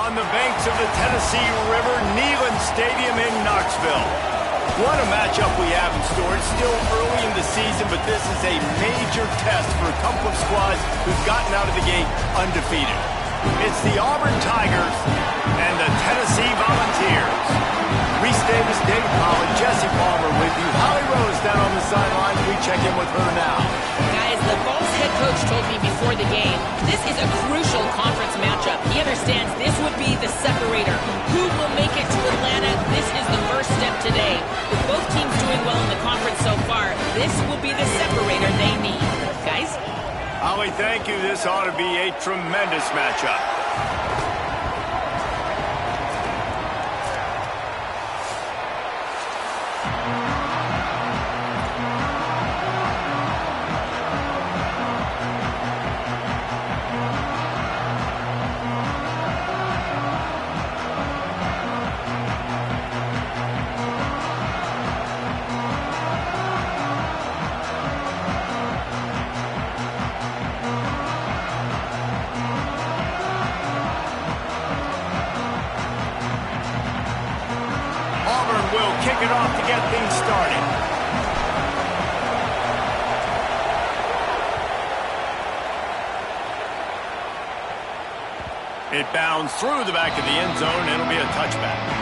on the banks of the Tennessee River, Neyland Stadium in Knoxville. What a matchup we have in store. It's still early in the season, but this is a major test for a couple of squads who've gotten out of the gate undefeated. It's the Auburn Tigers and the Tennessee Volunteers. Reese Davis, David Collins, Jesse Palmer with you. Holly Rose down on the sidelines. We check in with her now. Guys, the Vols head coach told me before the game, this is a crucial conference matchup. He understands this would be the separator. Who will make it to Atlanta? This is the first step today. With both teams doing well in the conference so far, this will be the separator they need. Guys? Holly, thank you. This ought to be a tremendous matchup. Will kick it off to get things started. It bounds through the back of the end zone. It'll be a touchback.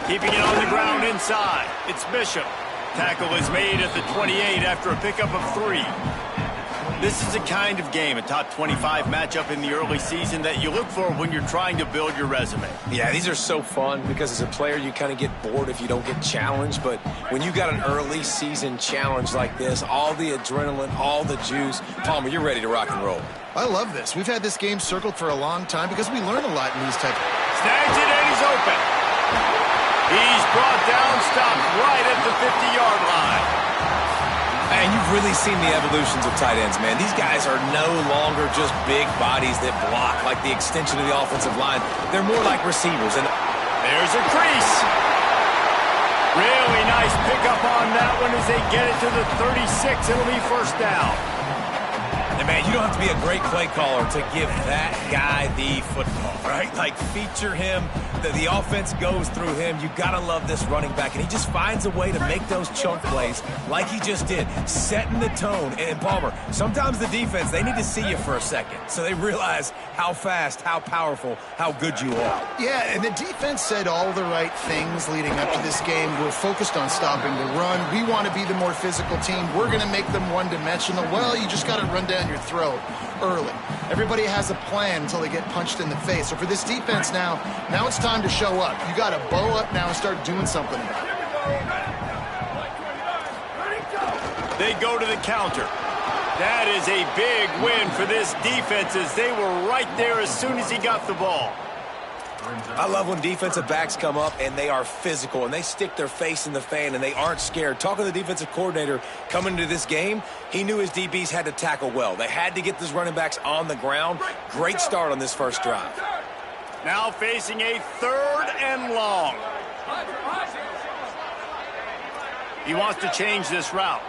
Keeping it on the ground inside. It's Bishop. Tackle is made at the 28 after a pickup of 3. This is the kind of game, a top 25 matchup in the early season, that you look for when you're trying to build your resume. Yeah, these are so fun because as a player you kind of get bored if you don't get challenged, but when you got an early season challenge like this, all the adrenaline, all the juice, Palmer, you're ready to rock and roll. I love this. We've had this game circled for a long time because we learn a lot in these types of... Snags it and he's open. He's brought down, stopped right at the 50-yard line. And you've really seen the evolutions of tight ends, man. These guys are no longer just big bodies that block like the extension of the offensive line. They're more like receivers. And there's a crease. Really nice pickup on that one as they get it to the 36. It'll be first down. And, man, you don't have to be a great play caller to give that guy the football, right? Like, feature him. The offense goes through him. You got to love this running back. And he just finds a way to make those chunk plays like he just did, setting the tone. And, Palmer, sometimes the defense, they need to see you for a second so they realize how fast, how powerful, how good you are. Yeah, and the defense said all the right things leading up to this game. We're focused on stopping the run. We want to be the more physical team. We're going to make them one-dimensional. Well, you just got to run down your throat early. Everybody has a plan until they get punched in the face. So for this defense now it's time to show up. You got to bow up now and start doing something about it. They go to the counter. That is a big win for this defense as they were right there as soon as he got the ball. I love when defensive backs come up and they are physical and they stick their face in the fan and they aren't scared. Talking to the defensive coordinator coming into this game, he knew his DBs had to tackle well. They had to get those running backs on the ground. Great start on this first drive. Now facing a 3rd and long. He wants to change this route.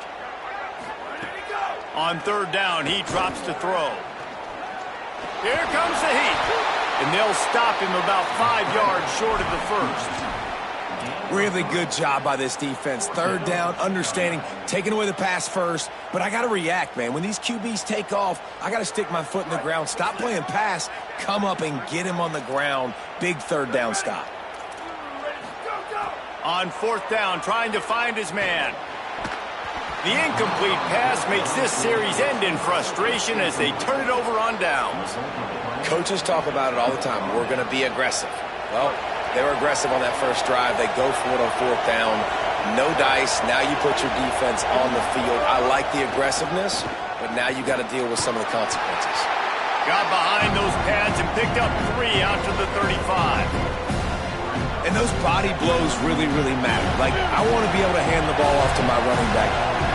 On 3rd down, he drops to throw. Here comes the heat. And they'll stop him about 5 yards short of the first. Really good job by this defense. 3rd down, understanding, taking away the pass first. But I got to react, man. When these QBs take off, I got to stick my foot in the ground. Stop playing pass. Come up and get him on the ground. Big 3rd down stop. On 4th down, trying to find his man. The incomplete pass makes this series end in frustration as they turn it over on downs. Coaches talk about it all the time. We're going to be aggressive. Well, they were aggressive on that first drive. They go for it on 4th down. No dice. Now you put your defense on the field. I like the aggressiveness, but now you got to deal with some of the consequences. Got behind those pads and picked up 3 out to the 35. And those body blows really, really matter. Like, I want to be able to hand the ball off to my running back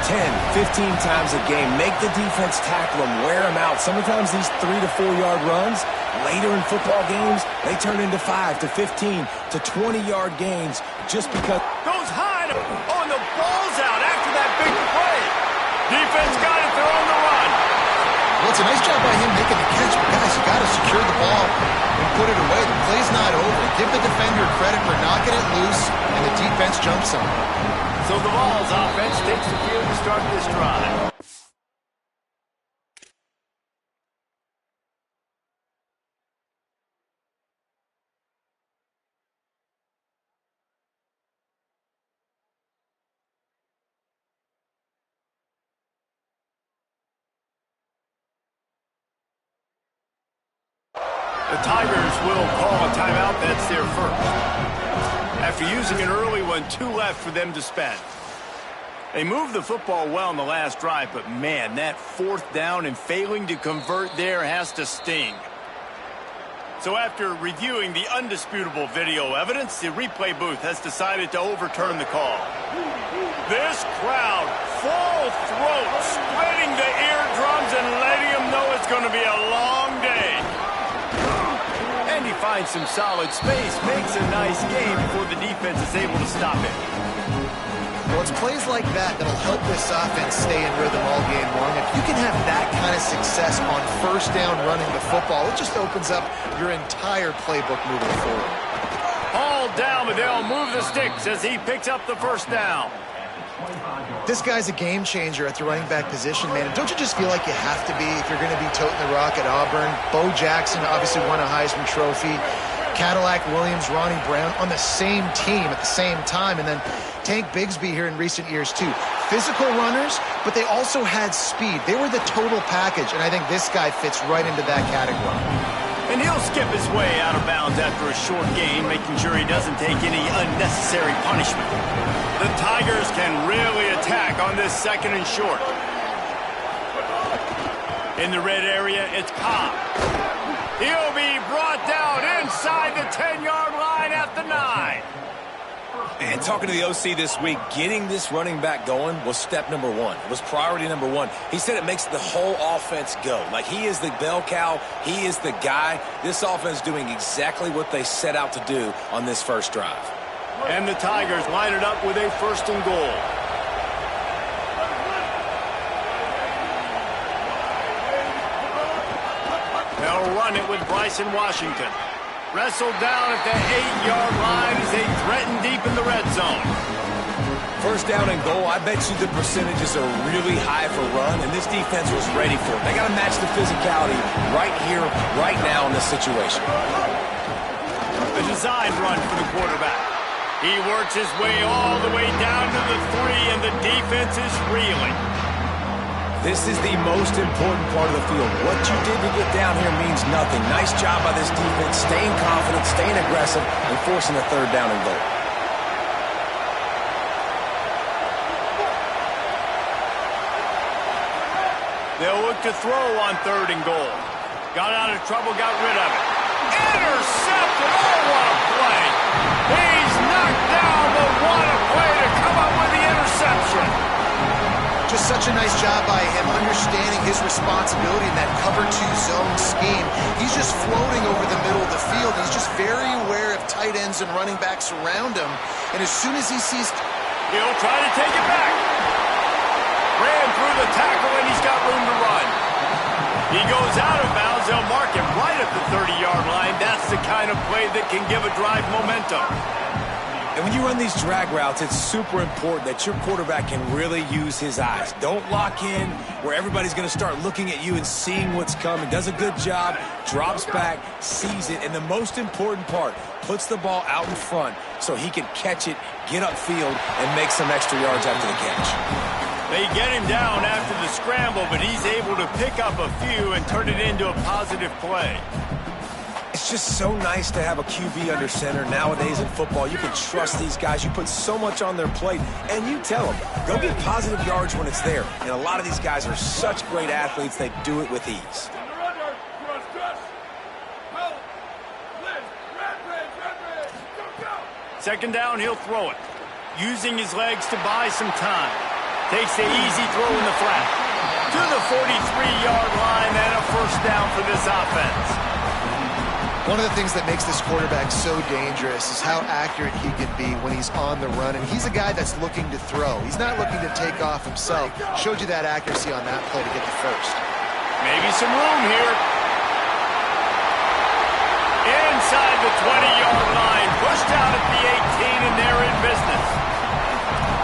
10, 15 times a game. Make the defense tackle them, wear them out. Sometimes these 3 to 4 yard runs, later in football games, they turn into 5 to 15 to 20 yard gains just because. Goes high. Oh, and the ball's out after that big play. Defense got it. They're on the run. Well, it's a nice job by him making the catch, but guys, you got to secure the ball and put it away. The play's not over. Give the defender credit for knocking it loose, and the defense jumps on it. So the Vols offense takes the field to start this drive. The Tigers will call a timeout. That's their first. After using an early one, 2 left for them to spend. They moved the football well in the last drive, but man, that 4th down and failing to convert there has to sting. So after reviewing the undisputable video evidence, the replay booth has decided to overturn the call. This crowd, full throat, splitting the eardrums and letting them know it's going to be a long day. And he finds some solid space, makes a nice game before the defense is able to stop it. Well, it's plays like that that'll help this offense stay in rhythm all game long. If you can have that kind of success on 1st down running the football, it just opens up your entire playbook moving forward. All down, but they'll move the sticks as he picks up the 1st down. This guy's a game changer at the running back position, man. And don't you just feel like you have to be if you're going to be toting the rock at Auburn? Bo Jackson obviously won a Heisman Trophy. Cadillac Williams, Ronnie Brown on the same team at the same time. And then Tank Bigsby here in recent years, too. Physical runners, but they also had speed. They were the total package, and I think this guy fits right into that category. And he'll skip his way out of bounds after a short gain, making sure he doesn't take any unnecessary punishment. The Tigers can really attack on this 2nd and short. In the red area, it's Cobb. He'll be brought down inside the 10-yard line at the 9. And talking to the OC this week, getting this running back going was step number 1. It was priority number 1. He said it makes the whole offense go. Like, he is the bell cow. He is the guy. This offense doing exactly what they set out to do on this first drive. And the Tigers line it up with a 1st and goal. They'll run it with Bryson Washington. Wrestled down at the 8-yard line as they threaten deep in the red zone. 1st down and goal, I bet you the percentages are really high for run, and this defense was ready for it. They got to match the physicality right here, right now in this situation. A design run for the quarterback. He works his way all the way down to the 3, and the defense is reeling. This is the most important part of the field. What you did to get down here means nothing. Nice job by this defense, staying confident, staying aggressive, and forcing a 3rd down and goal. They'll look to throw on 3rd and goal. Got out of trouble, got rid of it. Intercepted! Oh, what a play! He's knocked down, but what a play to come up with the interception! Just such a nice job by him understanding his responsibility in that cover 2 zone scheme. He's just floating over the middle of the field. He's just very aware of tight ends and running backs around him. And as soon as he sees... He'll try to take it back. Ran through the tackle, and he's got room to run. He goes out of bounds. They'll mark him right at the 30-yard line. That's the kind of play that can give a drive momentum. And when you run these drag routes, it's super important that your quarterback can really use his eyes. Don't lock in where everybody's going to start looking at you and seeing what's coming. Does a good job, drops back, sees it, and the most important part, puts the ball out in front so he can catch it, get upfield, and make some extra yards after the catch. They get him down after the scramble, but he's able to pick up a few and turn it into a positive play. It's just so nice to have a QB under center nowadays in football. You can trust these guys. You put so much on their plate, and you tell them, go get positive yards when it's there. And a lot of these guys are such great athletes, they do it with ease. Second down, he'll throw it, using his legs to buy some time. Takes the easy throw in the flat. To the 43-yard line and a first down for this offense. One of the things that makes this quarterback so dangerous is how accurate he can be when he's on the run. And he's a guy that's looking to throw. He's not looking to take off himself. Showed you that accuracy on that play to get the first. Maybe some room here. Inside the 20-yard line. Pushed out at the 18, and they're in business.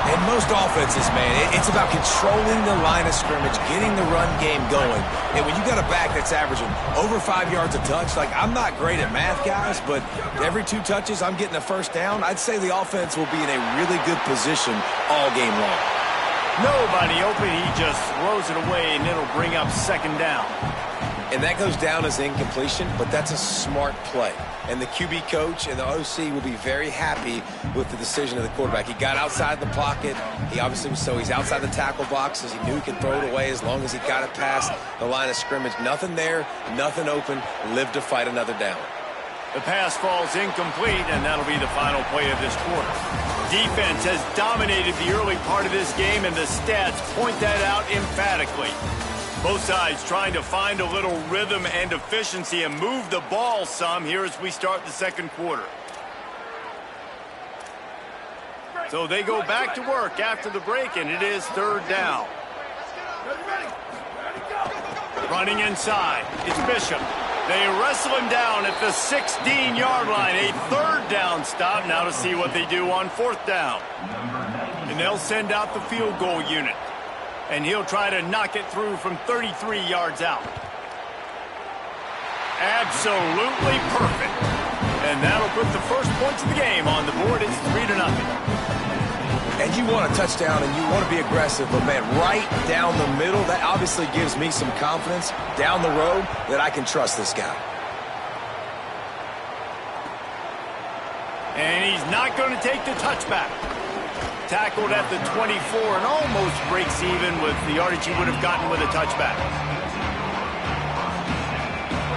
In most offenses, man, it's about controlling the line of scrimmage, getting the run game going. And when you got a back that's averaging over 5 yards a touch, like, I'm not great at math, guys, but every 2 touches I'm getting a first down, I'd say the offense will be in a really good position all game long. Nobody open, he just throws it away, and it'll bring up second down. And that goes down as incompletion, but that's a smart play. And the QB coach and the OC will be very happy with the decision of the quarterback. He got outside the pocket. He obviously was he's outside the tackle boxes. He knew he could throw it away as long as he got it past the line of scrimmage. Nothing there, nothing open. Live to fight another down. The pass falls incomplete, and that'll be the final play of this quarter. Defense has dominated the early part of this game, and the stats point that out emphatically. Both sides trying to find a little rhythm and efficiency and move the ball some here as we start the second quarter. So they go back to work after the break, and it is third down. Running inside, it's Bishop. They wrestle him down at the 16-yard line. A third down stop now to see what they do on fourth down. And they'll send out the field goal unit. And he'll try to knock it through from 33 yards out. Absolutely perfect. And that'll put the first points of the game on the board. It's 3-0. And you want a touchdown and you want to be aggressive, but, man, right down the middle, that obviously gives me some confidence down the road that I can trust this guy. And he's not going to take the touchback. Tackled at the 24 and almost breaks even with the yardage he would have gotten with a touchback.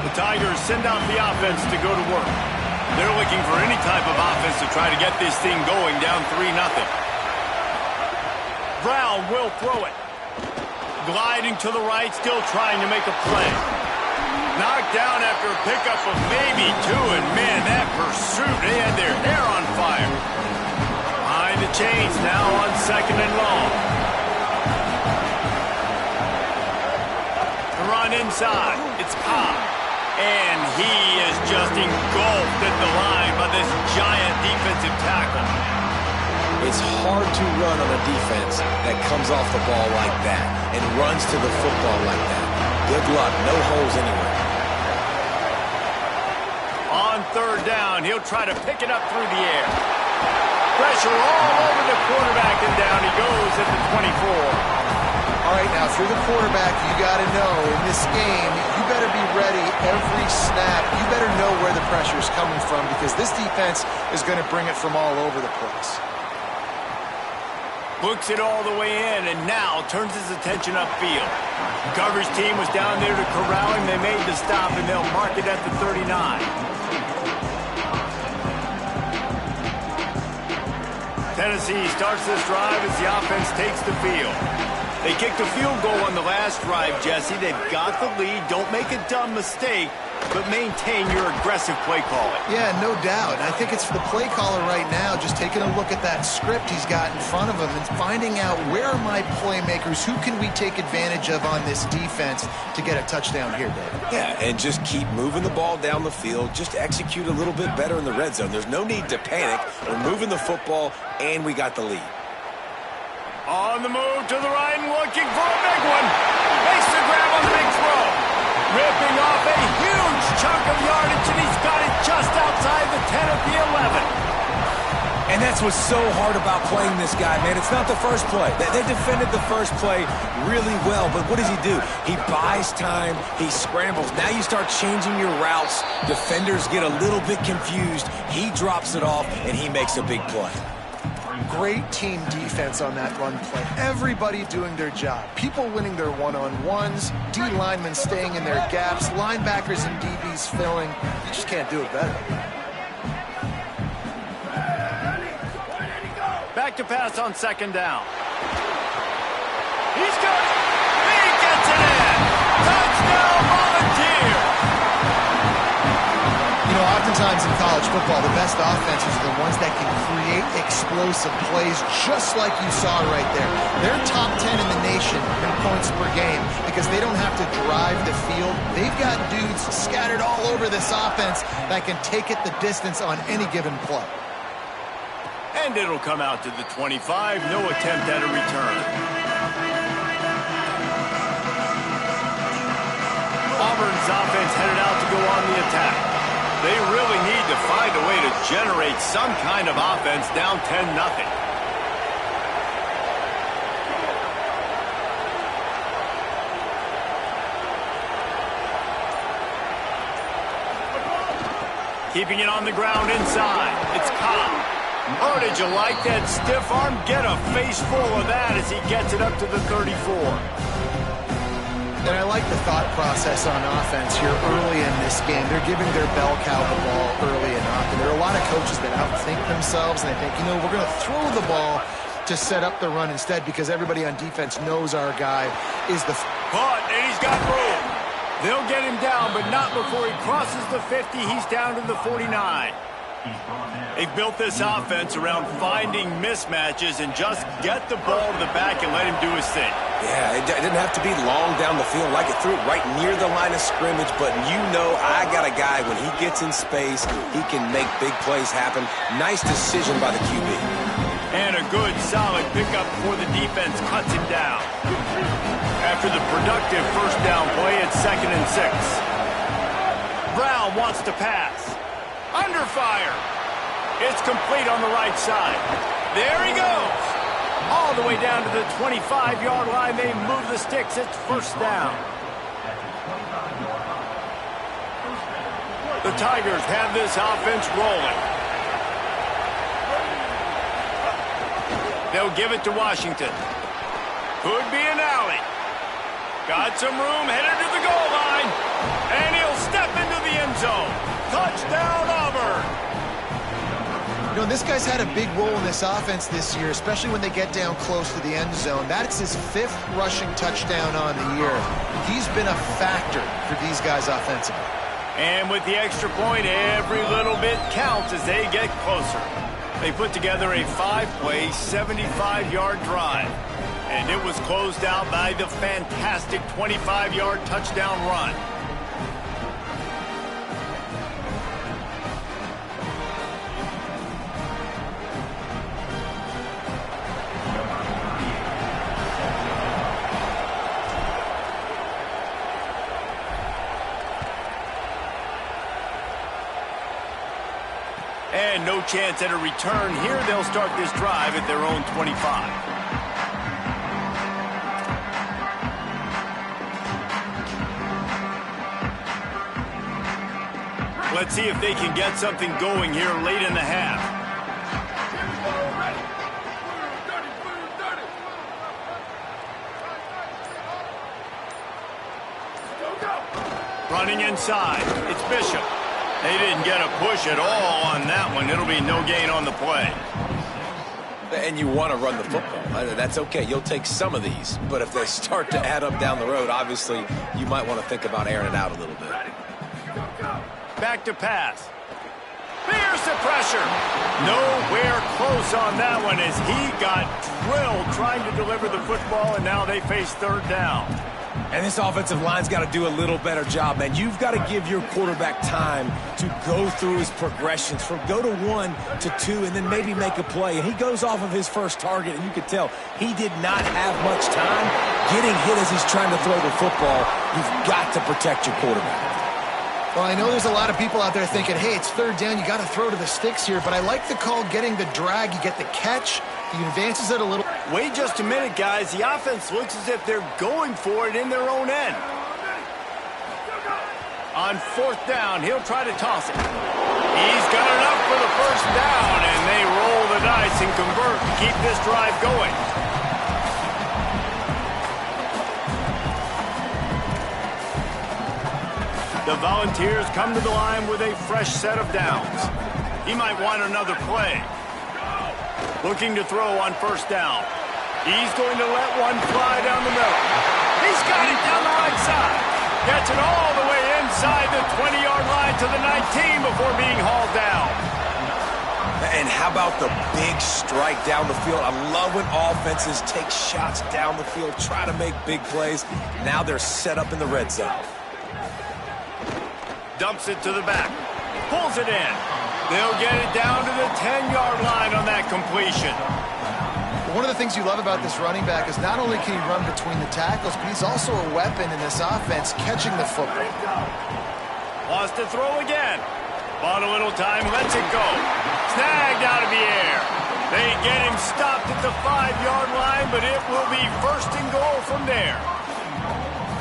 The Tigers send out the offense to go to work. They're looking for any type of offense to try to get this thing going, down 3-0. Brown will throw it. Gliding to the right, still trying to make a play. Knocked down after a pickup of maybe 2, and man, that pursuit, they had their hair on fire. Behind the chains now on second and long. The run inside, it's Cobb. And he is just engulfed at the line by this giant defensive tackle. It's hard to run on a defense that comes off the ball like that and runs to the football like that. Good luck, no holes anywhere. On third down, he'll try to pick it up through the air. Pressure all over the quarterback, and down he goes at the 24. All right, now, if you're the quarterback, you got to know in this game, you better be ready every snap. You better know where the pressure is coming from because this defense is going to bring it from all over the place. Looks it all the way in, and now turns his attention upfield. The coverage team was down there to corral him. They made the stop, and they'll mark it at the 39. Tennessee starts this drive as the offense takes the field. They kicked a field goal on the last drive, Jesse. They've got the lead. Don't make a dumb mistake, but maintain your aggressive play calling. Yeah, no doubt. I think it's for the play caller right now, just taking a look at that script he's got in front of him and finding out where are my playmakers, who can we take advantage of on this defense to get a touchdown here, David. Yeah, and just keep moving the ball down the field. Just execute a little bit better in the red zone. There's no need to panic. We're moving the football, and we got the lead. On the move to the right and looking for a big one. Makes the grab on the big throw. Ripping off a huge chunk of yardage, and he's got it just outside the 10 of the 11. And that's what's so hard about playing this guy, man. It's not the first play. They defended the first play really well, but what does he do? He buys time. He scrambles. Now you start changing your routes. Defenders get a little bit confused. He drops it off, and he makes a big play. Great team defense on that run play. Everybody doing their job. People winning their one-on-ones, D linemen staying in their gaps, linebackers and DBs filling. You just can't do it better. Back to pass on second down. college football, the best offenses are the ones that can create explosive plays just like you saw right there. They're top 10 in the nation in points per game because they don't have to drive the field. They've got dudes scattered all over this offense that can take it the distance on any given play. And it'll come out to the 25. No attempt at a return. Auburn's offense headed out to go on the attack. They really need to find a way to generate some kind of offense down 10-0. Keeping it on the ground inside. It's Cobb. Oh, did you like that stiff arm? Get a face full of that as he gets it up to the 34. And I like the thought process on offense here early in this game. They're giving their bell cow the ball early enough. And there are a lot of coaches that outthink themselves, and they think, you know, we're going to throw the ball to set up the run instead because everybody on defense knows our guy is the... Caught, and he's got room. They'll get him down, but not before he crosses the 50. He's down to the 49. They've built this offense around finding mismatches and just get the ball to the back and let him do his thing. Yeah, it didn't have to be long down the field. Like it threw it right near the line of scrimmage, but you know I got a guy, when he gets in space, he can make big plays happen. Nice decision by the QB. And a good, solid pickup before the defense cuts him down. After the productive first down play, it's 2nd and 6. Brown wants to pass. Under fire. It's complete on the right side. There he goes. All the way down to the 25-yard line. They move the sticks. It's first down. The Tigers have this offense rolling. They'll give it to Washington. Could be an alley. Got some room, headed to the goal line. And he'll step into the end zone. Touchdown, Auburn. You know, this guy's had a big role in this offense this year, especially when they get down close to the end zone. That's his 5th rushing touchdown on the year. He's been a factor for these guys offensively. And with the extra point, every little bit counts as they get closer. They put together a 5-play, 75-yard drive. And it was closed out by the fantastic 25-yard touchdown run. And no chance at a return here. They'll start this drive at their own 25. Let's see if they can get something going here late in the half. Running inside. It's Bishop. They didn't get a push at all on that one. It'll be no gain on the play. And you want to run the football. That's okay. You'll take some of these. But if they start to add up down the road, obviously, you might want to think about airing it out a little bit. Back to pass. Fierce the pressure. Nowhere close on that one as he got drilled trying to deliver the football, and now they face 3rd down. And this offensive line's got to do a little better job, man. You've got to give your quarterback time to go through his progressions from go to 1 to 2 and then maybe make a play. And he goes off of his first target, and you could tell he did not have much time getting hit as he's trying to throw the football. You've got to protect your quarterback. Well, I know there's a lot of people out there thinking, hey, it's 3rd down, you got to throw to the sticks here, but I like the call getting the drag, you get the catch, he advances it a little. Wait just a minute, guys. The offense looks as if they're going for it in their own end. On 4th down, he'll try to toss it. He's got enough for the first down, and they roll the dice and convert to keep this drive going. The Volunteers come to the line with a fresh set of downs. He might want another play. Looking to throw on 1st down. He's going to let one fly down the middle. He's got it down the right side. Gets it all the way end inside the 20-yard line to the 19 before being hauled down. And how about the big strike down the field? I love when offenses take shots down the field, try to make big plays. Now they're set up in the red zone. Dumps it to the back. Pulls it in. They'll get it down to the 10-yard line on that completion. One of the things you love about this running back is not only can he run between the tackles, but he's also a weapon in this offense catching the football. Wants to throw again. Bought a little time, lets it go. Snagged out of the air. They get him stopped at the 5-yard line, but it will be first and goal from there.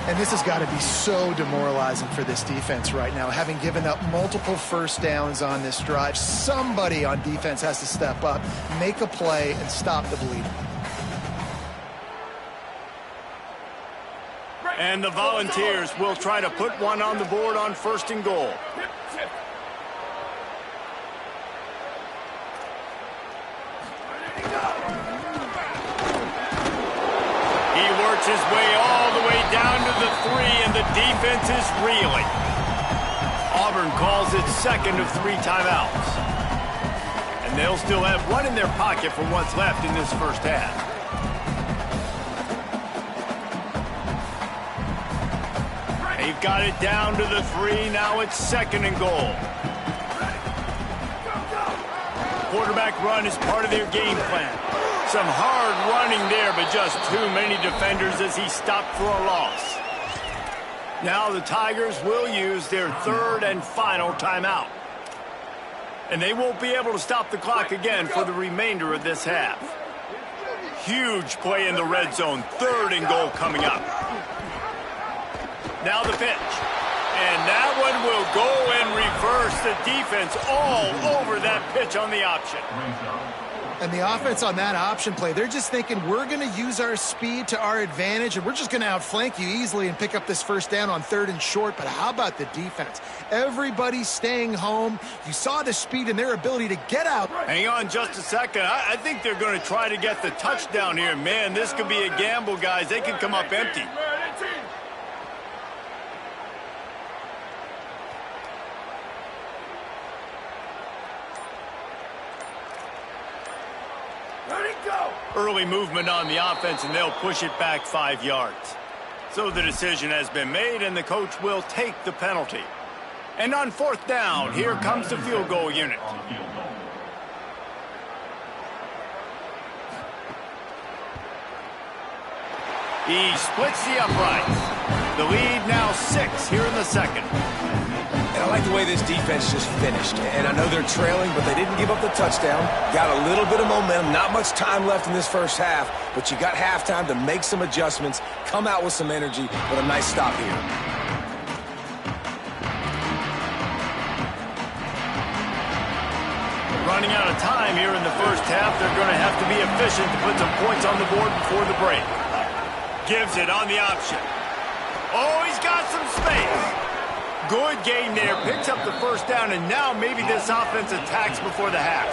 And this has got to be so demoralizing for this defense right now. Having given up multiple first downs on this drive, somebody on defense has to step up, make a play, and stop the bleeding. And the Volunteers will try to put one on the board on first and goal. He works his way all the way down to the 3, and the defense is reeling. Auburn calls it second of 3 timeouts. And they'll still have one in their pocket for what's left in this first half. They've got it down to the 3. Now it's second and goal. Quarterback run is part of their game plan. Some hard running there, but just too many defenders as he stopped for a loss. Now the Tigers will use their 3rd and final timeout. And they won't be able to stop the clock again for the remainder of this half. Huge play in the red zone. 3rd and goal coming up. Now the pitch. And that one will go in reverse. The defense all over that pitch on the option. And the offense on that option play, they're just thinking we're going to use our speed to our advantage, and we're just going to outflank you easily and pick up this first down on 3rd and short. But how about the defense? Everybody's staying home. You saw the speed and their ability to get out. Hang on just a second. I think they're going to try to get the touchdown here. Man, this could be a gamble, guys. They could come up empty. Early movement on the offense, and they'll push it back 5 yards. So the decision has been made, and the coach will take the penalty. And on 4th down, here comes the field goal unit. He splits the uprights. The lead now 6 here in the second. And I like the way this defense just finished. And I know they're trailing, but they didn't give up the touchdown. Got a little bit of momentum. Not much time left in this first half, but you got halftime to make some adjustments, come out with some energy, but a nice stop here. Running out of time here in the first half. They're going to have to be efficient to put some points on the board before the break. Gives it on the option. Oh, he's got some space. Good gain there, picks up the first down, and now maybe this offense attacks before the half.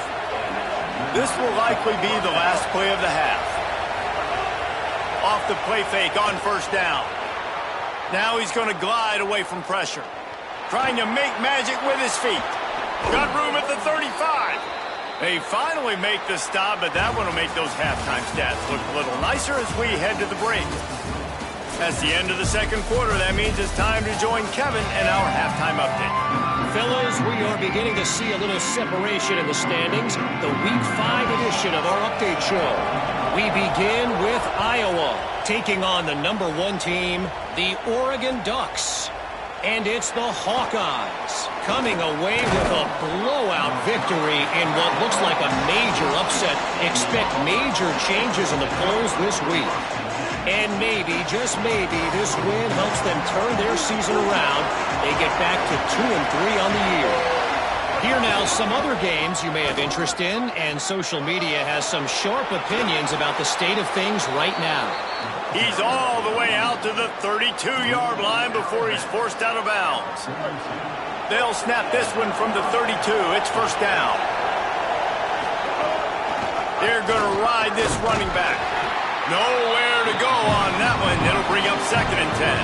This will likely be the last play of the half. Off the play fake on first down. Now he's going to glide away from pressure. Trying to make magic with his feet. Got room at the 35. They finally make the stop, but that one will make those halftime stats look a little nicer as we head to the break. That's the end of the second quarter. That means it's time to join Kevin and our halftime update. Fellas, we are beginning to see a little separation in the standings. The Week 5 edition of our update show. We begin with Iowa, taking on the #1 team, the Oregon Ducks. And it's the Hawkeyes coming away with a blowout victory in what looks like a major upset. Expect major changes in the polls this week. And maybe, just maybe, this win helps them turn their season around. They get back to 2-3 on the year. Here now, some other games you may have interest in, and social media has some sharp opinions about the state of things right now. He's all the way out to the 32-yard line before he's forced out of bounds. They'll snap this one from the 32. It's first down. They're going to ride this running back. Nowhere to go on that one. It'll bring up 2nd and 10.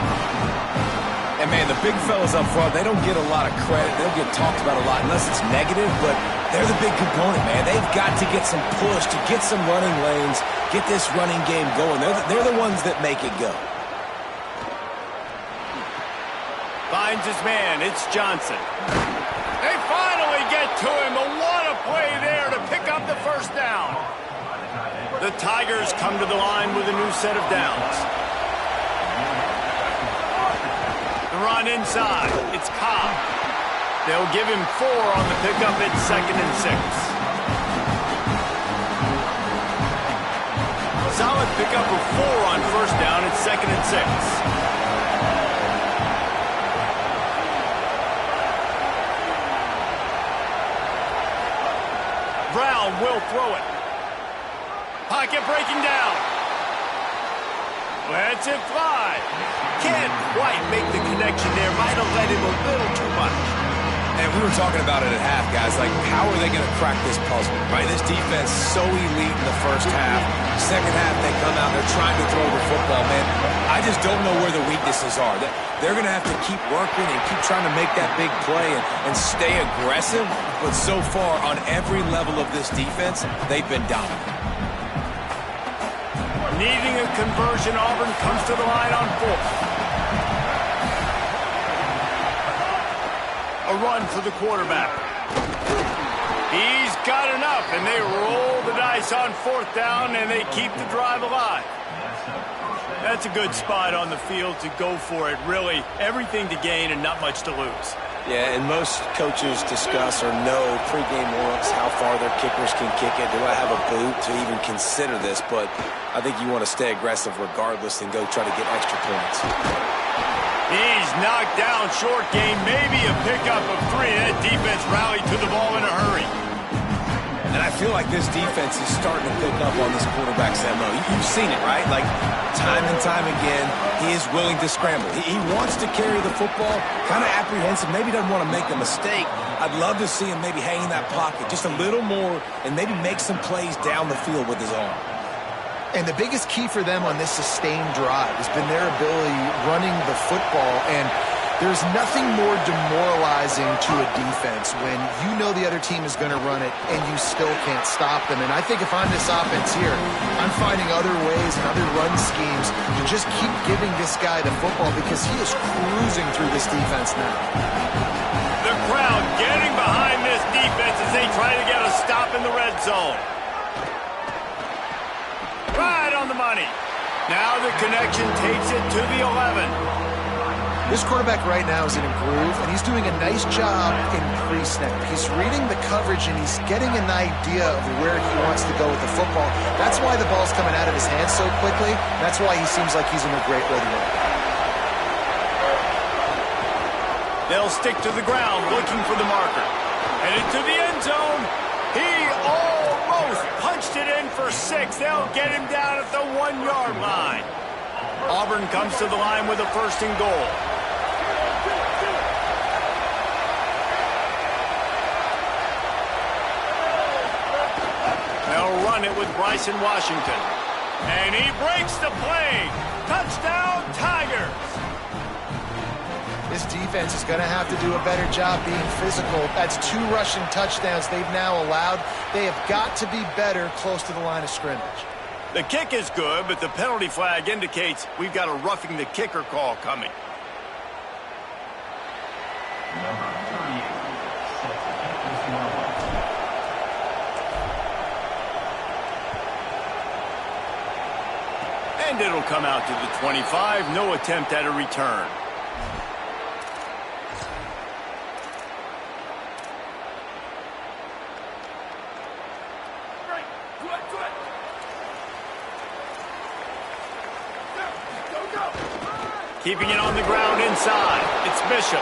And, man, the big fellas up front, they don't get a lot of credit. They'll get talked about a lot unless it's negative, but they're the big component, man. They've got to get some push, to get some running lanes, get this running game going. They're the ones that make it go. Finds his man. It's Johnson. They finally get to him. But what a play there to pick up the first down. The Tigers come to the line with a new set of downs. The run inside. It's Cobb. They'll give him 4 on the pickup at 2nd and 6. Solid pickup of 4 on first down at 2nd and 6. Brown will throw it. Pocket breaking down. Lets it fly. Can't quite make the connection there. Might have let him a little too much. And we were talking about it at half, guys. Like, how are they going to crack this puzzle, right? This defense so elite in the first half. Second half, they come out, they're trying to throw the football, man. I just don't know where the weaknesses are. They're going to have to keep working and keep trying to make that big play and stay aggressive. But so far, on every level of this defense, they've been dominant. Needing a conversion, Auburn comes to the line on 4th. A run for the quarterback. He's got enough, and they roll the dice on 4th down, and they keep the drive alive. That's a good spot on the field to go for it. Really, everything to gain and not much to lose. Yeah, and most coaches discuss or know pregame warm-ups, how far their kickers can kick it. Do I have a boot to even consider this? But I think you want to stay aggressive regardless and go try to get extra points. He's knocked down short game, maybe a pickup of 3. That defense rallied to the ball in a hurry. And I feel like this defense is starting to pick up on this quarterback's MO. You've seen it, right? Like, time and time again, he is willing to scramble. He wants to carry the football, kind of apprehensive, maybe doesn't want to make a mistake. I'd love to see him maybe hang in that pocket just a little more and maybe make some plays down the field with his arm. And the biggest key for them on this sustained drive has been their ability running the football. And there's nothing more demoralizing to a defense when you know the other team is going to run it and you still can't stop them. And I think if I'm this offense here, I'm finding other ways and other run schemes to just keep giving this guy the football because he is cruising through this defense now. The crowd getting behind this defense as they try to get a stop in the red zone. Right on the money. Now the connection takes it to the 11. This quarterback right now is in a groove, and he's doing a nice job in pre-snap. He's reading the coverage, and he's getting an idea of where he wants to go with the football. That's why the ball's coming out of his hands so quickly. That's why he seems like he's in a great way to go. They'll stick to the ground looking for the marker. Headed to the end zone. He almost punched it in for 6. They'll get him down at the 1-yard line. Auburn comes to the line with a 1st and goal. They'll run it with Bryson Washington. And he breaks the play. Touchdown, Tigers. This defense is going to have to do a better job being physical. That's 2 rushing touchdowns they've now allowed. They have got to be better close to the line of scrimmage. The kick is good, but the penalty flag indicates we've got a roughing the kicker call coming. And it'll come out to the 25. No attempt at a return. Keeping it on the ground inside. It's Bishop.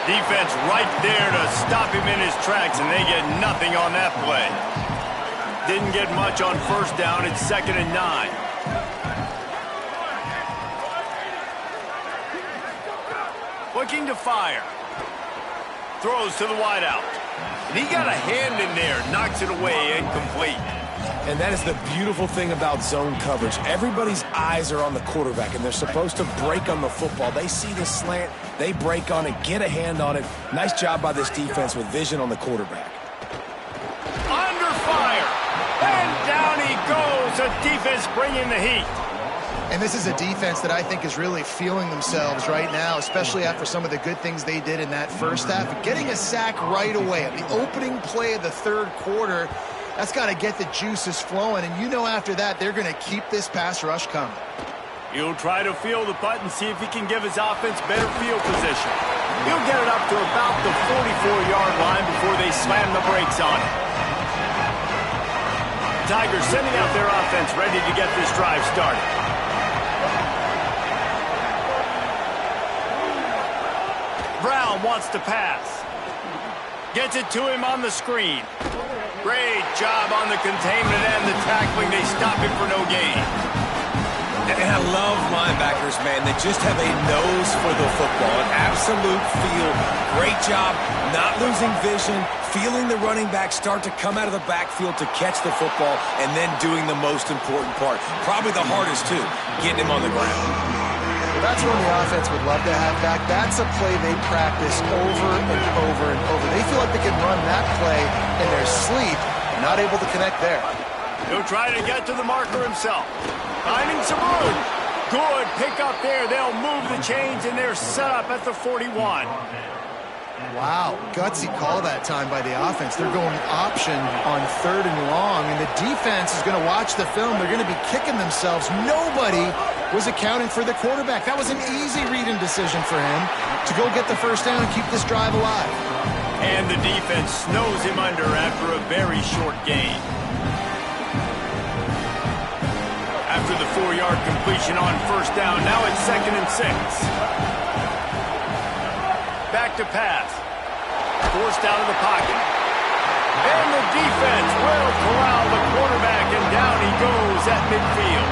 Defense right there to stop him in his tracks, and they get nothing on that play. Didn't get much on first down. It's 2nd and 9. Looking to fire. Throws to the wideout. And he got a hand in there. Knocks it away, incomplete. And that is the beautiful thing about zone coverage. Everybody's eyes are on the quarterback, and they're supposed to break on the football. They see the slant, they break on it, get a hand on it. Nice job by this defense with vision on the quarterback. Under fire, and down he goes. The defense bringing the heat. And this is a defense that I think is really feeling themselves right now, especially after some of the good things they did in that first half. Getting a sack right away at the opening play of the third quarter, that's got to get the juices flowing. And you know after that, they're going to keep this pass rush coming. He'll try to feel the putt and see if he can give his offense better field position. He'll get it up to about the 44-yard line before they slam the brakes on it. Tigers sending out their offense ready to get this drive started. Brown wants to pass. Gets it to him on the screen. Great job on the containment and the tackling. They stop him for no gain. And I love linebackers, man. They just have a nose for the football, an absolute feel. Great job not losing vision, feeling the running back start to come out of the backfield to catch the football, and then doing the most important part. Probably the hardest, too, getting him on the ground. That's one the offense would love to have back. That's a play they practice over and over and over. They feel like they can run that play in their sleep, not able to connect there. He'll try to get to the marker himself. Finding some room. Good pick up there. They'll move the chains, and they're set up at the 41. Wow, gutsy call that time by the offense. They're going option on 3rd and long, and the defense is going to watch the film. They're going to be kicking themselves. Nobody was accounting for the quarterback. That was an easy reading decision for him to go get the first down and keep this drive alive. And the defense snows him under after a very short gain. After the 4-yard completion on first down, now it's 2nd and 6. Back to pass. Forced out of the pocket. And the defense will corral the quarterback, and down he goes at midfield.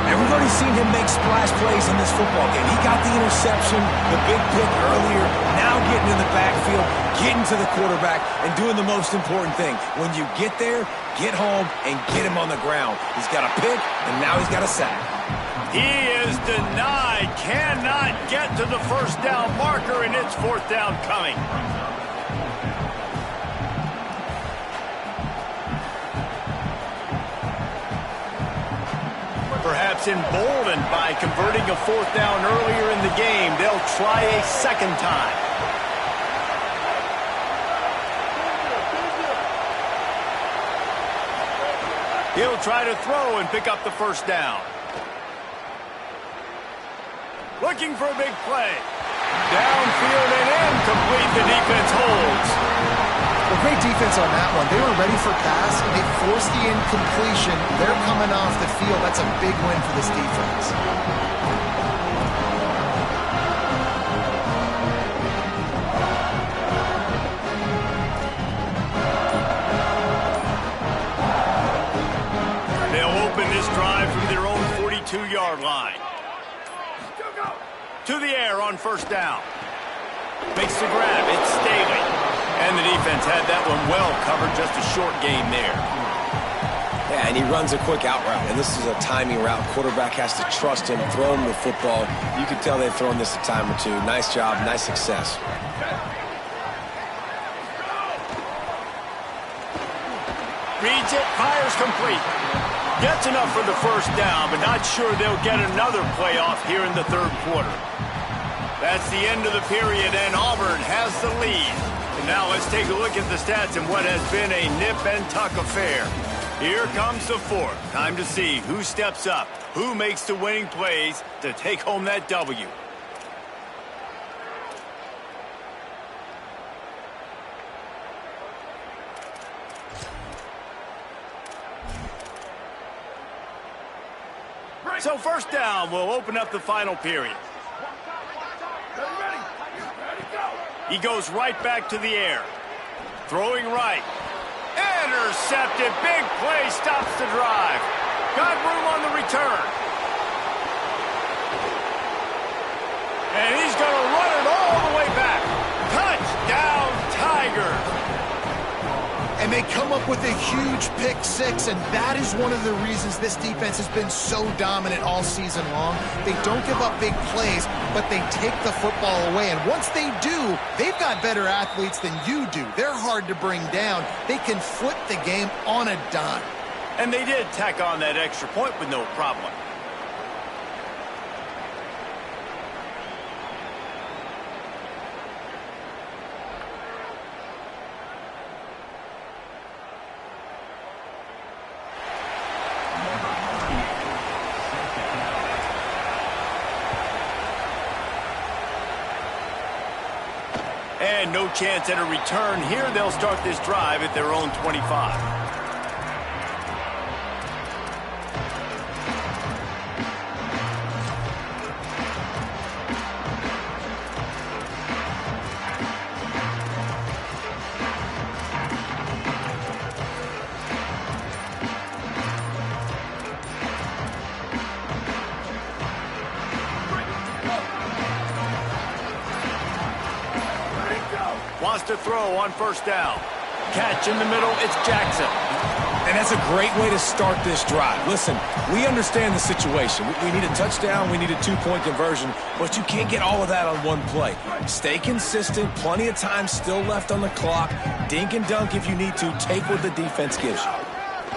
Everybody's seen him make splash plays in this football game. He got the interception, the big pick earlier, now getting in the backfield, getting to the quarterback, and doing the most important thing. When you get there, get home, and get him on the ground. He's got a pick, and now he's got a sack. He is denied, cannot get to the first down marker, and it's 4th down coming. Perhaps emboldened by converting a 4th down earlier in the game, they'll try a second time. He'll try to throw and pick up the first down. Looking for a big play. Downfield and incomplete. The defense holds. Well, great defense on that one. They were ready for pass, and they forced the incompletion. They're coming off the field. That's a big win for this defense. They'll open this drive from their own 42-yard line. To the air on first down. Makes the grab. It's Staley. And the defense had that one well covered. Just a short gain there. Yeah, and he runs a quick out route. And this is a timing route. Quarterback has to trust him, throw him the football. You can tell they've thrown this a time or two. Nice job, nice success. Reads it, fires complete. Gets enough for the first down, but not sure they'll get another playoff here in the third quarter. That's the end of the period, and Auburn has the lead. And now let's take a look at the stats in what has been a nip-and-tuck affair. Here comes the fourth. Time to see who steps up, who makes the winning plays to take home that W. So first down will open up the final period. He goes right back to the air. Throwing right. Intercepted. Big play stops the drive. Got room on the return. And he's going to run it all the way back. Touchdown, Tigers. And they come up with a huge pick six, and that is one of the reasons this defense has been so dominant all season long. They don't give up big plays, but they take the football away. And once they do, they've got better athletes than you do. They're hard to bring down. They can flip the game on a dime. And they did tack on that extra point with no problem. And no chance at a return here. They'll start this drive at their own 25. Wants to throw on first down. Catch in the middle, it's Jackson. And that's a great way to start this drive. Listen, we understand the situation. We need a touchdown, we need a two-point conversion, but you can't get all of that on one play. Stay consistent, plenty of time still left on the clock. Dink and dunk if you need to. Take what the defense gives you.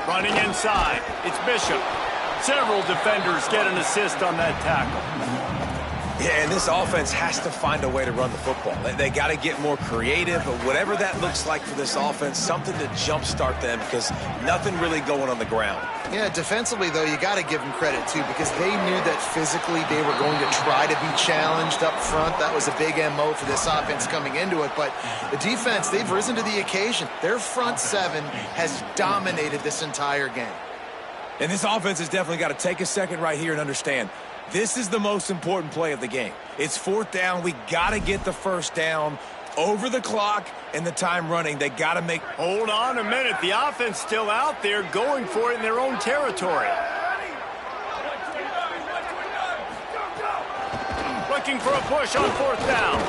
Running inside, it's Bishop. Several defenders get an assist on that tackle. Yeah, and this offense has to find a way to run the football. They got to get more creative, but whatever that looks like for this offense, something to jumpstart them because nothing really going on the ground. Yeah, defensively, though, you got to give them credit, too, because they knew that physically they were going to try to be challenged up front. That was a big MO for this offense coming into it. But the defense, they've risen to the occasion. Their front seven has dominated this entire game. And this offense has definitely got to take a second right here and understand this is the most important play of the game. It's fourth down. We got to get the first down over the clock and the time running. They got to make... Hold on a minute. The offense still out there going for it in their own territory. Looking for a push on fourth down.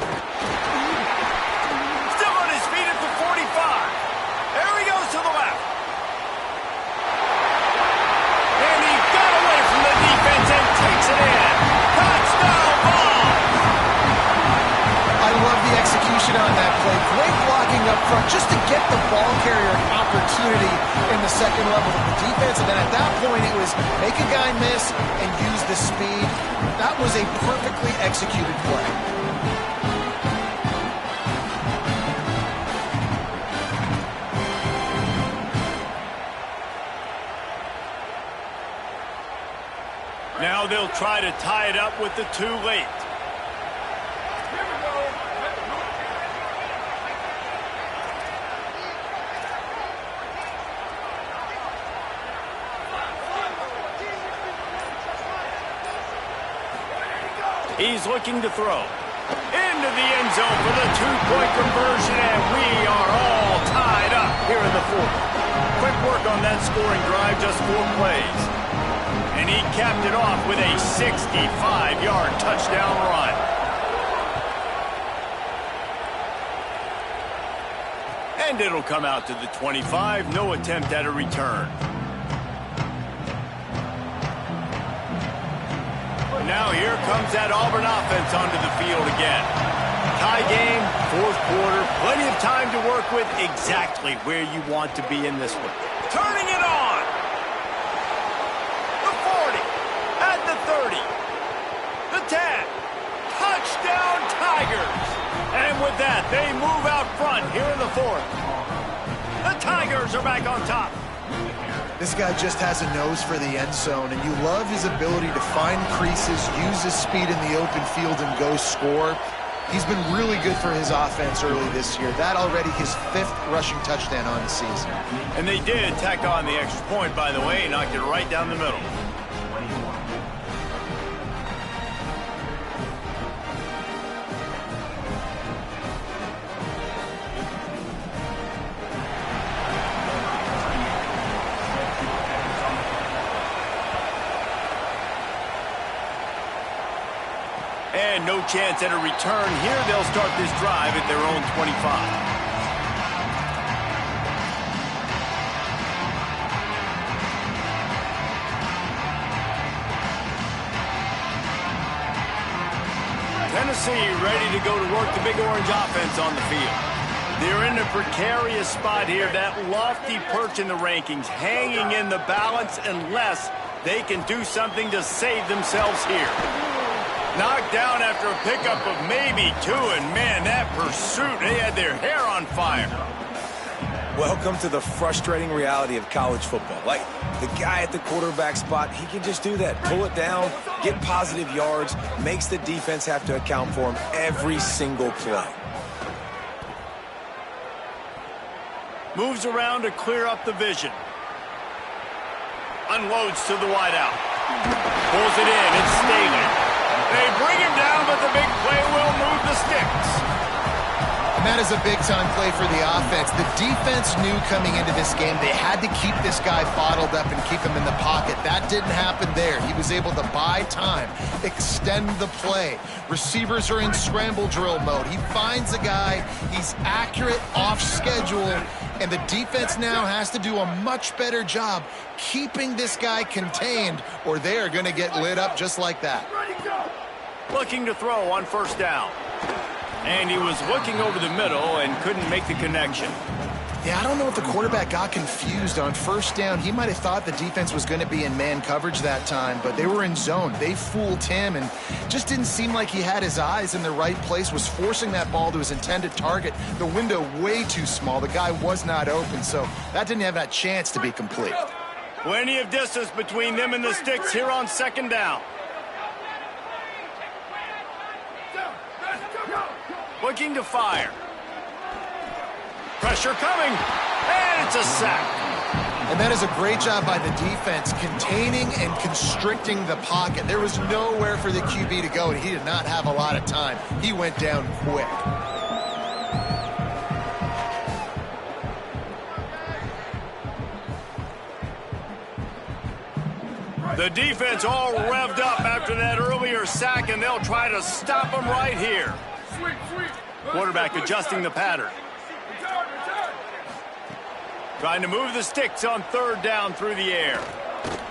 Still on his feet at the 45. There he goes to the left. And he got away from the defense and takes it in. Touchdown ball. I love the execution on that play. Great blocking up front just to get the ball carrier an opportunity in the second level of the defense. And then at that point, it was make a guy miss and use the speed. That was a perfectly executed play. Now they'll try to tie it up with the too late. He's looking to throw. Into the end zone for the two-point conversion, and we are all tied up here in the fourth. Quick work on that scoring drive, just 4 plays. And he capped it off with a 65-yard touchdown run. And it'll come out to the 25. No attempt at a return. Now here comes that Auburn offense onto the field again. Tie game, fourth quarter, plenty of time to work with, exactly where you want to be in this one. Turning it on. The 40, at the 30, the 10. Touchdown Tigers. And with that, they move out front here in the fourth. The Tigers are back on top. This guy just has a nose for the end zone, and you love his ability to find creases, use his speed in the open field, and go score. He's been really good for his offense early this year. That already his 5th rushing touchdown on the season. And they did tack on the extra point, by the way, knocked it right down the middle. And no chance at a return here. They'll start this drive at their own 25. Tennessee ready to go to work the big orange offense on the field. They're in a precarious spot here, that lofty perch in the rankings, hanging in the balance unless they can do something to save themselves here. Knocked down after a pickup of maybe 2, and man, that pursuit, they had their hair on fire. Welcome to the frustrating reality of college football. Like, the guy at the quarterback spot, he can just do that. Pull it down, get positive yards, makes the defense have to account for him every single play. Moves around to clear up the vision. Unloads to the wideout. Pulls it in, it's Staley. They bring him down, but the big play will move the sticks. And that is a big-time play for the offense. The defense knew coming into this game they had to keep this guy bottled up and keep him in the pocket. That didn't happen there. He was able to buy time, extend the play. Receivers are in scramble drill mode. He finds a guy, he's accurate, off schedule, and the defense now has to do a much better job keeping this guy contained, or they are going to get lit up just like that. Looking to throw on first down. And he was looking over the middle and couldn't make the connection. Yeah, I don't know if the quarterback got confused on first down. He might have thought the defense was going to be in man coverage that time, but they were in zone. They fooled him and just didn't seem like he had his eyes in the right place, was forcing that ball to his intended target. The window way too small. The guy was not open, so that didn't have that chance to be complete. Plenty of distance between them and the sticks here on second down. Looking to fire. Pressure coming, and it's a sack. And that is a great job by the defense, containing and constricting the pocket. There was nowhere for the QB to go, and he did not have a lot of time. He went down quick. The defense all revved up after that earlier sack, and they'll try to stop him right here. Quarterback adjusting the pattern. Trying to move the sticks on third down through the air.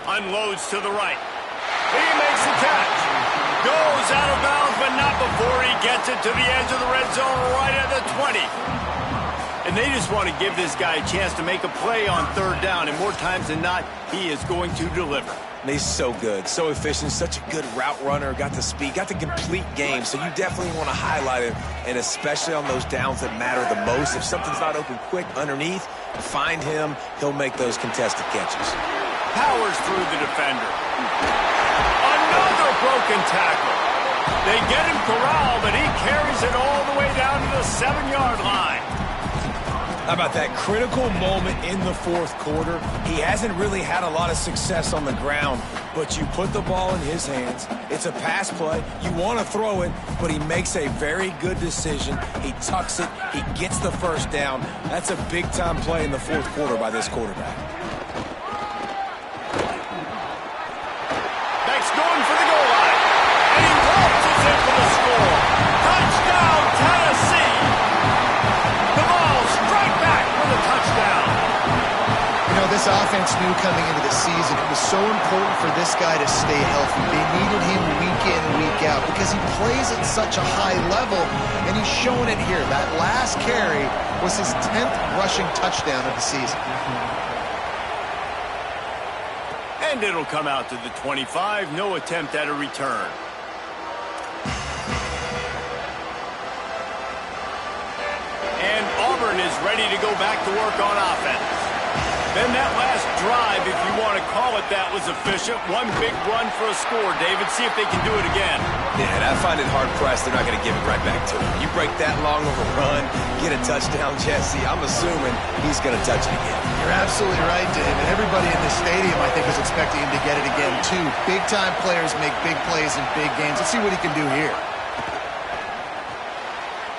Unloads to the right. He makes the catch. Goes out of bounds, but not before he gets it to the edge of the red zone right at the 20. And they just want to give this guy a chance to make a play on third down, and more times than not, he is going to deliver. And he's so good, so efficient, such a good route runner, got the speed, got the complete game, so you definitely want to highlight him, and especially on those downs that matter the most. If something's not open quick underneath, find him, he'll make those contested catches. Powers through the defender. Another broken tackle. They get him corralled, but he carries it all the way down to the 7-yard line. How about that critical moment in the fourth quarter? He hasn't really had a lot of success on the ground, but you put the ball in his hands. It's a pass play. You want to throw it, but he makes a very good decision. He tucks it. He gets the first down. That's a big-time play in the fourth quarter by this quarterback. Beck's going for the goal line, and he waltzes in for the score. Touchdown, Tennessee! The ball straight back for the touchdown. You know, this offense knew coming into the season it was so important for this guy to stay healthy. They needed him week in, week out because he plays at such a high level, and he's showing it here. That last carry was his 10th rushing touchdown of the season. And it'll come out to the 25. No attempt at a return. And Auburn is ready to go back to work on offense. Then that last drive, if you want to call it that, was efficient. One big run for a score. David, see if they can do it again. Yeah, and I find it hard-pressed they're not going to give it right back to him. You break that long of a run, get a touchdown, Jesse, I'm assuming he's going to touch it again. You're absolutely right, David. Everybody in the stadium, I think, is expecting him to get it again, too. Big-time players make big plays in big games. Let's see what he can do here.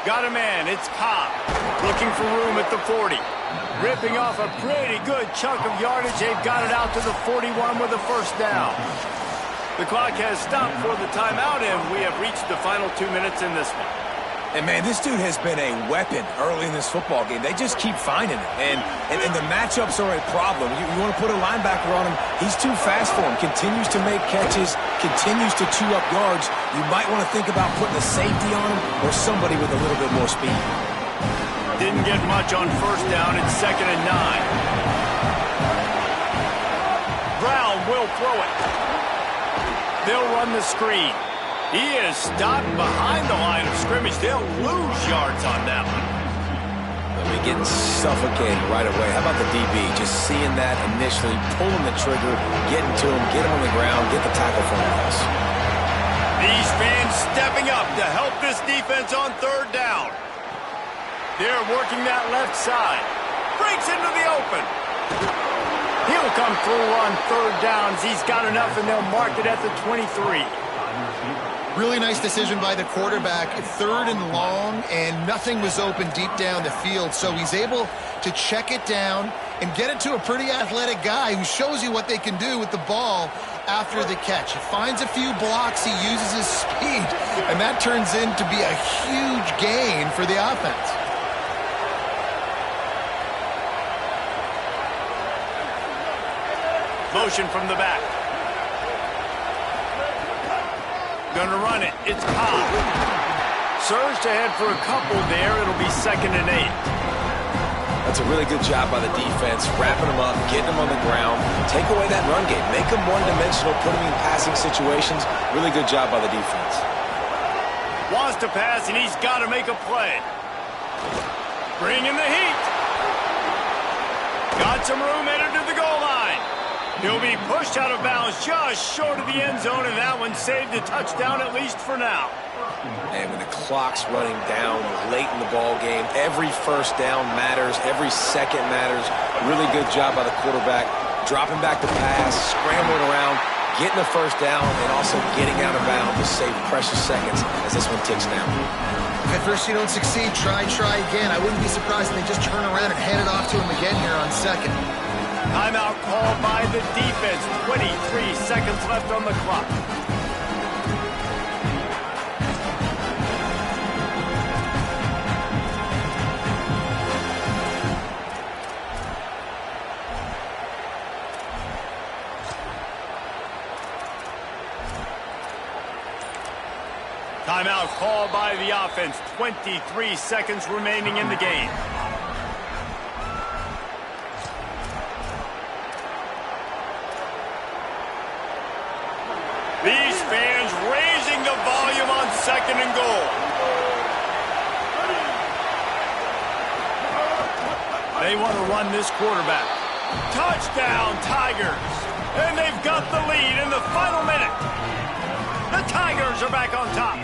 Got a man. It's Cobb. Looking for room at the 40. Ripping off a pretty good chunk of yardage. They've got it out to the 41 with a first down. The clock has stopped for the timeout, and we have reached the final 2 minutes in this one. And, man, this dude has been a weapon early in this football game. They just keep finding it. And the matchups are a problem. You want to put a linebacker on him, he's too fast for him. Continues to make catches, continues to chew up yards. You might want to think about putting a safety on him or somebody with a little bit more speed. Didn't get much on first down. It's 2nd and 9. Brown will throw it. They'll run the screen. He is stopped behind the line of scrimmage. They'll lose yards on that one. They'll be getting suffocated right away. How about the DB? Just seeing that initially, pulling the trigger, getting to him, get him on the ground, get the tackle for a loss. These fans stepping up to help this defense on 3rd down. They're working that left side. Breaks into the open. He'll come through on 3rd downs. He's got enough, and they'll mark it at the 23. Really nice decision by the quarterback. 3rd and long, and nothing was open deep down the field. So he's able to check it down and get it to a pretty athletic guy who shows you what they can do with the ball after the catch. He finds a few blocks, he uses his speed, and that turns into be a huge gain for the offense. Motion from the back. Gonna run it. It's Cobb. Surged ahead for a couple there. It'll be 2nd and 8. That's a really good job by the defense, wrapping them up, getting them on the ground. Take away that run game. Make them one-dimensional, put them in passing situations. Really good job by the defense. Wants to pass, and he's got to make a play. Bring in the heat. Got some room headed to the goal line. He'll be pushed out of bounds just short of the end zone, and that one saved a touchdown at least for now. And when the clock's running down late in the ball game, every first down matters, every second matters. Really good job by the quarterback, dropping back the pass, scrambling around, getting the first down, and also getting out of bounds to save precious seconds as this one ticks down. At first you don't succeed, try again. I wouldn't be surprised if they just turn around and hand it off to him again here on 2nd. Timeout called by the defense. 23 seconds left on the clock. Timeout called by the offense. 23 seconds remaining in the game. These fans raising the volume on 2nd and goal. They want to run this quarterback. Touchdown, Tigers. And they've got the lead in the final minute. The Tigers are back on top.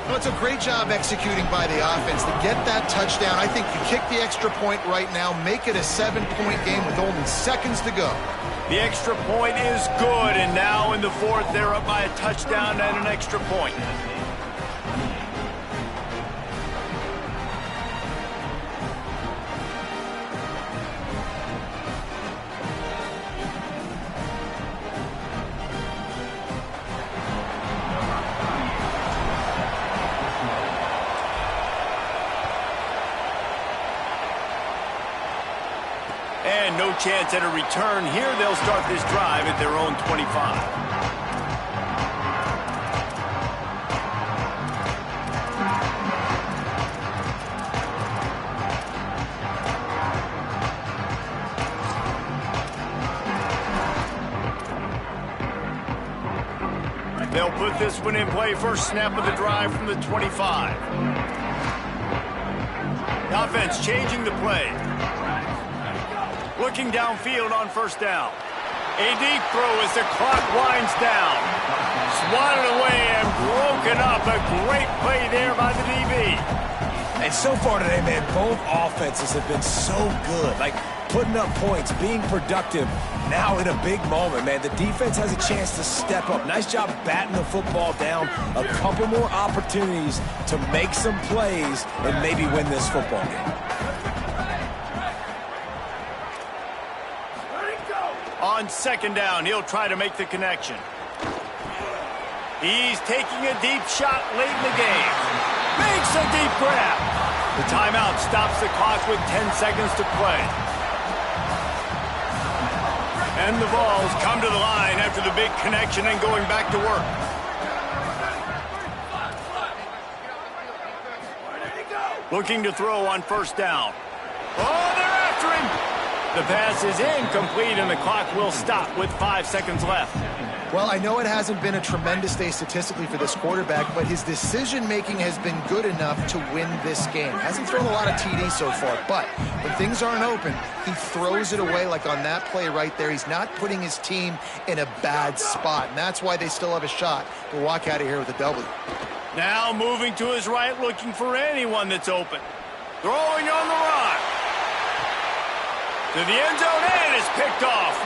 Well, it's a great job executing by the offense to get that touchdown. I think you kick the extra point right now, make it a 7-point game with only seconds to go. The extra point is good, and now in the 4th, they're up by a touchdown and an extra point. And no chance at a return here. They'll start this drive at their own 25. They'll put this one in play. First snap of the drive from the 25. The offense changing the play. Looking downfield on first down. A deep throw as the clock winds down. Swatted away and broken up. A great play there by the DB. And so far today, man, both offenses have been so good. Like, putting up points, being productive. Now in a big moment, man, the defense has a chance to step up. Nice job batting the football down. A couple more opportunities to make some plays and maybe win this football game. On second down, he'll try to make the connection. He's taking a deep shot late in the game. Makes a deep grab. The timeout stops the clock with 10 seconds to play. And the Vols come to the line after the big connection and going back to work. Looking to throw on first down. Oh, they're after him. The pass is incomplete, and the clock will stop with 5 seconds left. Well, I know it hasn't been a tremendous day statistically for this quarterback, but his decision-making has been good enough to win this game. Hasn't thrown a lot of TDs so far, but when things aren't open, he throws it away like on that play right there. He's not putting his team in a bad spot, and that's why they still have a shot to walk out of here with a W. Now moving to his right, looking for anyone that's open. Throwing on the run. To the end zone, and is picked off.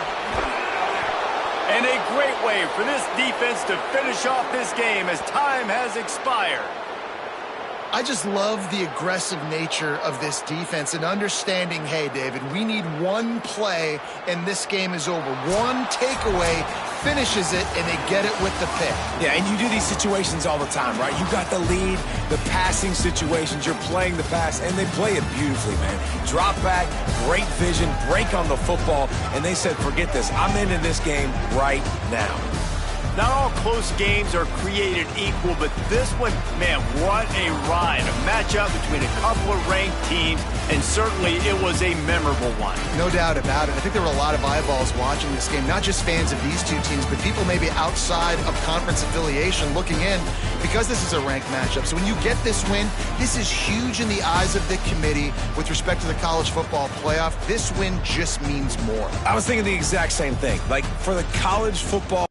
And a great way for this defense to finish off this game as time has expired. I just love the aggressive nature of this defense and understanding, hey, David, we need one play and this game is over. One takeaway finishes it, and they get it with the pick. Yeah, and you do these situations all the time, right? You got the lead, the passing situations, you're playing the pass, and they play it beautifully, man. Drop back, great vision, break on the football, and they said, forget this. I'm into this game right now. Not all close games are created equal, but this one, man, what a ride. A matchup between a couple of ranked teams, and certainly it was a memorable one. No doubt about it. I think there were a lot of eyeballs watching this game, not just fans of these two teams, but people maybe outside of conference affiliation looking in because this is a ranked matchup. So when you get this win, this is huge in the eyes of the committee with respect to the college football playoff. This win just means more. I was thinking the exact same thing. Like, for the college football